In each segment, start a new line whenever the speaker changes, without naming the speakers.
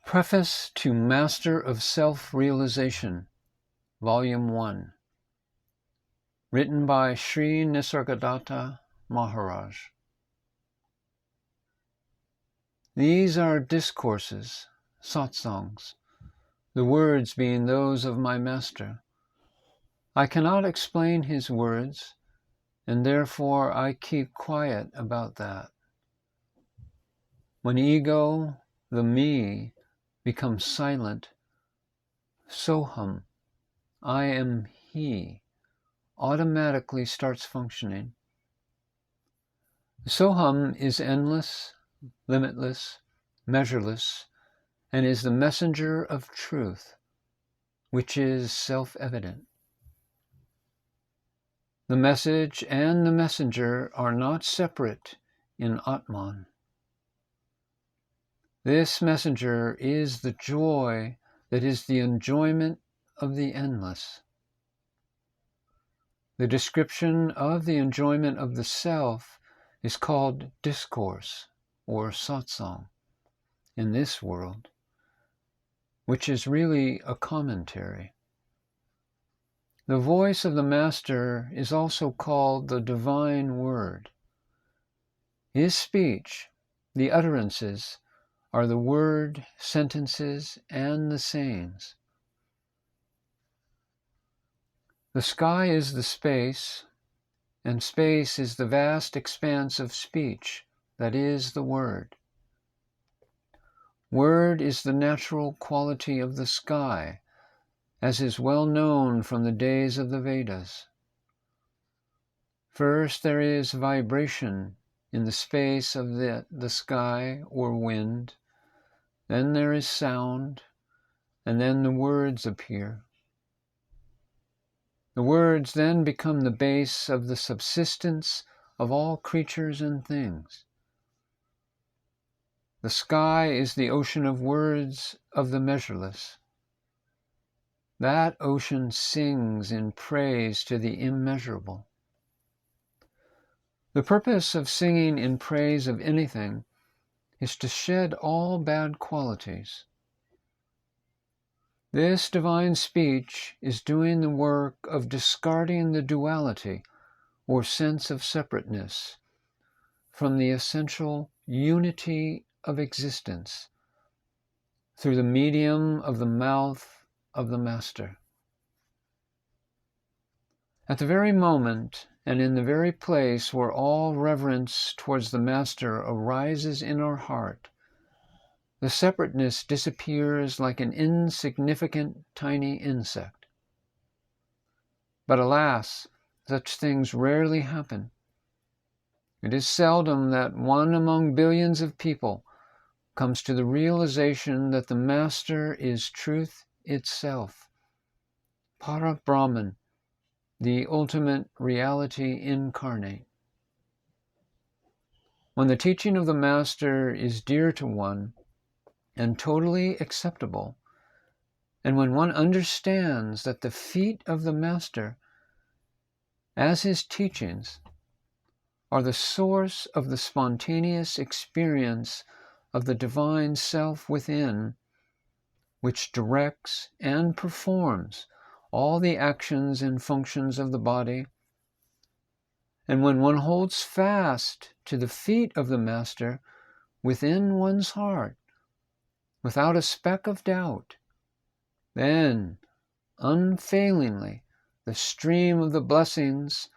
Preface to Master of Self-Realization, Volume-1, written by Shri Nisargadatta Maharaj. These are discourses, satsangs, the words being those of my Master. I cannot explain his words, and therefore I keep quiet about that. When ego, the me, becomes silent, soham, I am he, automatically starts functioning. Soham is endless, limitless, measureless, and is the messenger of truth, which is self-evident. The message and the messenger are not separate in Atman. This messenger is the joy that is the enjoyment of the endless. The description of the enjoyment of the self is called discourse or satsang in this world, which is really a commentary. The voice of the Master is also called the divine word. His speech, the utterances, are the word, sentences, and the sayings. The sky is the space, and space is the vast expanse of speech, that is the word. Word is the natural quality of the sky, as is well known from the days of the Vedas. First there is vibration in the space of the sky or wind, then there is sound, and then the words appear. The words then become the base of the subsistence of all creatures and things. The sky is the ocean of words of the measureless. That ocean sings in praise to the immeasurable. The purpose of singing in praise of anything is to shed all bad qualities. This divine speech is doing the work of discarding the duality or sense of separateness from the essential unity of existence through the medium of the mouth of the Master. At the very moment and in the very place where all reverence towards the Master arises in our heart, the separateness disappears like an insignificant tiny insect. But alas, such things rarely happen. It is seldom that one among billions of people comes to the realization that the Master is truth itself, Para Brahman, the ultimate reality incarnate. When the teaching of the Master is dear to one and totally acceptable, and when one understands that the feet of the Master, as his teachings, are the source of the spontaneous experience of the divine self within, which directs and performs all the actions and functions of the body, and when one holds fast to the feet of the Master within one's heart, without a speck of doubt, then, unfailingly, the stream of the blessings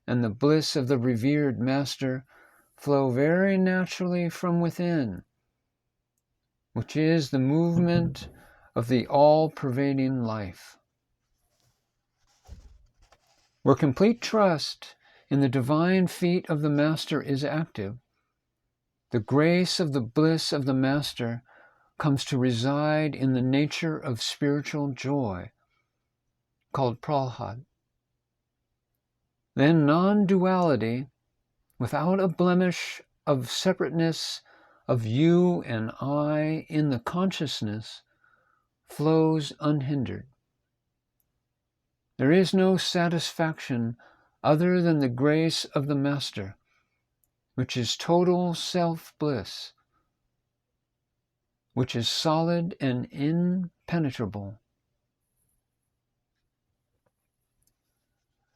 and the bliss of the revered Master flow very naturally from within, which is the movement of the all-pervading life. Where complete trust in the divine feet of the Master is active, the grace of the bliss of the Master comes to reside in the nature of spiritual joy, called pralhad. Then non-duality, without a blemish of separateness of you and I in the consciousness, flows unhindered. There is no satisfaction other than the grace of the Master, which is total self-bliss. which is solid and impenetrable.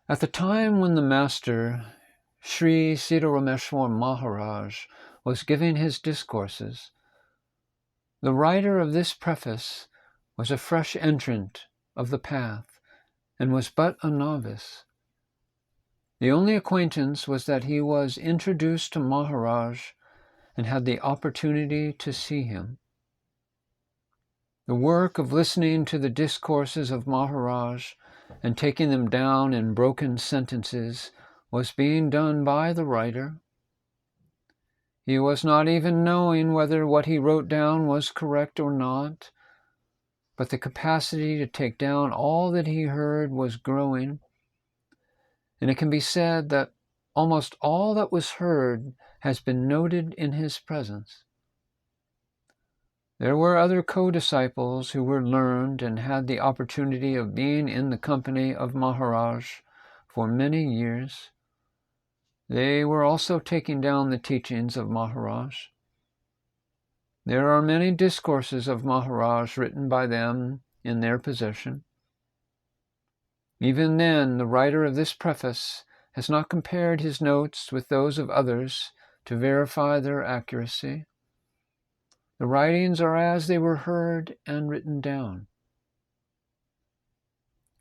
At the time when the Master, Shri Siddharameshwar Maharaj, was giving his discourses, the writer of this preface was a fresh entrant of the path and was but a novice. The only acquaintance was that he was introduced to Maharaj and had the opportunity to see him. The work of listening to the discourses of Maharaj and taking them down in broken sentences was being done by the writer. He was not even knowing whether what he wrote down was correct or not, but the capacity to take down all that he heard was growing, and it can be said that almost all that was heard has been noted in his presence. There were other co-disciples who were learned and had the opportunity of being in the company of Maharaj for many years. They were also taking down the teachings of Maharaj. There are many discourses of Maharaj written by them in their possession. Even then, the writer of this preface has not compared his notes with those of others to verify their accuracy. The writings are as they were heard and written down.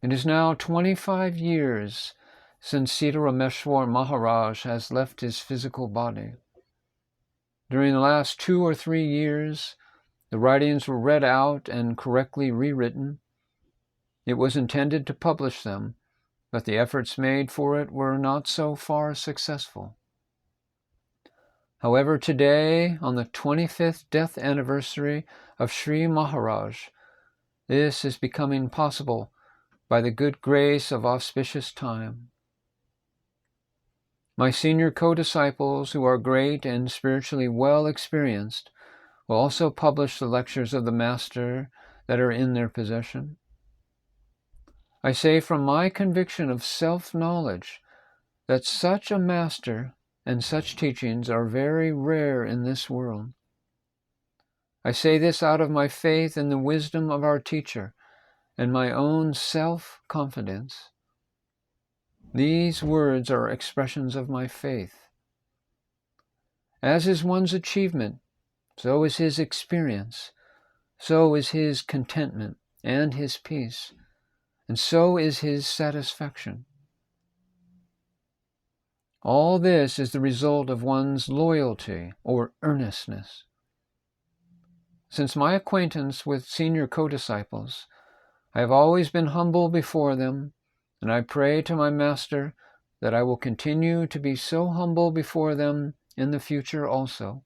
It is now 25 years since Siddharameshwar Maharaj has left his physical body. During the last 2 or 3 years, the writings were read out and correctly rewritten. It was intended to publish them, but the efforts made for it were not so far successful. However, today, on the 25th death anniversary of Sri Maharaj, this is becoming possible by the good grace of auspicious time. My senior co-disciples, who are great and spiritually well experienced, will also publish the lectures of the Master that are in their possession. I say from my conviction of self-knowledge that such a Master and such teachings are very rare in this world. I say this out of my faith in the wisdom of our teacher and my own self-confidence. These words are expressions of my faith. As is one's achievement, so is his experience, so is his contentment and his peace, and so is his satisfaction. All this is the result of one's loyalty or earnestness. Since my acquaintance with senior co-disciples, I have always been humble before them, and I pray to my Master that I will continue to be so humble before them in the future also.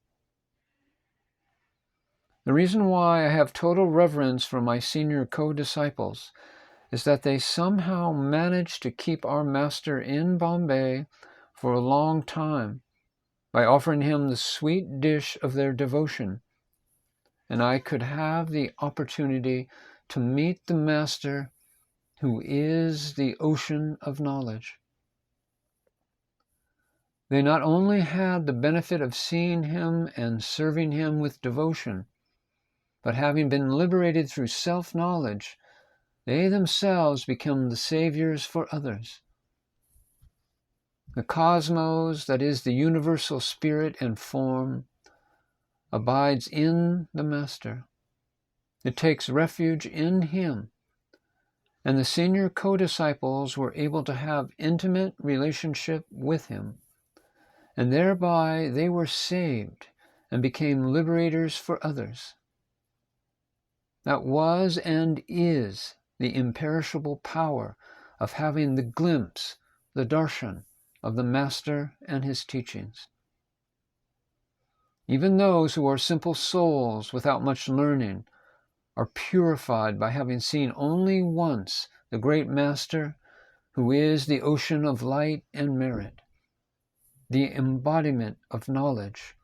The reason why I have total reverence for my senior co-disciples is that they somehow managed to keep our Master in Bombay for a long time by offering him the sweet dish of their devotion, and I could have the opportunity to meet the Master who is the ocean of knowledge. They not only had the benefit of seeing him and serving him with devotion, but having been liberated through self-knowledge, they themselves become the saviors for others. The cosmos, that is the universal spirit and form, abides in the Master. It takes refuge in him, and the senior co-disciples were able to have intimate relationship with him, and thereby they were saved and became liberators for others. That was and is the imperishable power of having the glimpse, the darshan, of the Master and his teachings. Even those who are simple souls without much learning are purified by having seen only once the great Master who is the ocean of light and merit, the embodiment of knowledge,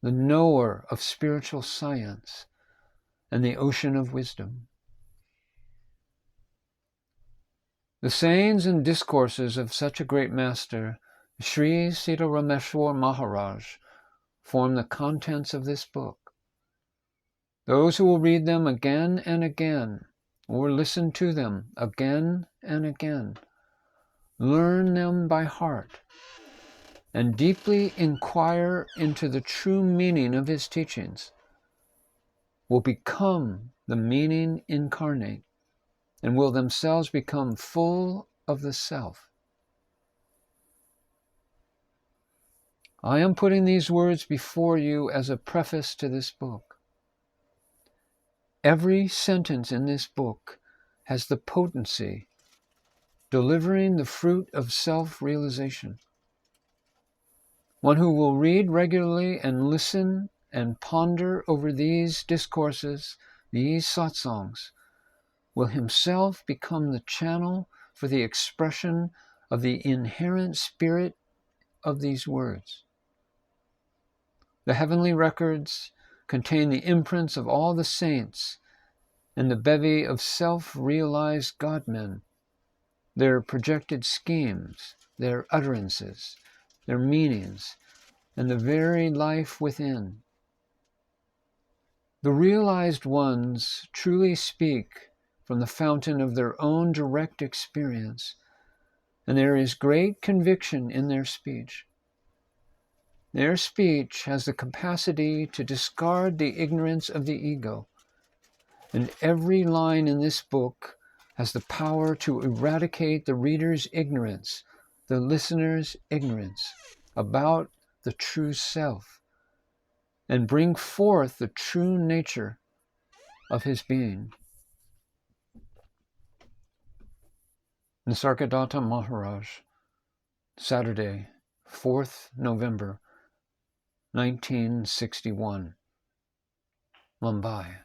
the knower of spiritual science, and the ocean of wisdom. The sayings and discourses of such a great Master, Shri Siddharameshwar Maharaj, form the contents of this book. Those who will read them again and again, or listen to them again and again, learn them by heart, and deeply inquire into the true meaning of his teachings, will become the meaning incarnate, and will themselves become full of the self. I am putting these words before you as a preface to this book. Every sentence in this book has the potency delivering the fruit of self-realization. One who will read regularly and listen and ponder over these discourses, these satsangs, will himself become the channel for the expression of the inherent spirit of these words. The heavenly records contain the imprints of all the saints and the bevy of self-realized God-men, their projected schemes, their utterances, their meanings, and the very life within. The realized ones truly speak from the fountain of their own direct experience, and there is great conviction in their speech. Their speech has the capacity to discard the ignorance of the ego, and every line in this book has the power to eradicate the reader's ignorance, the listener's ignorance about the true self, and bring forth the true nature of his being. Nisargadatta Maharaj, Saturday, 4th November, 1961, Mumbai.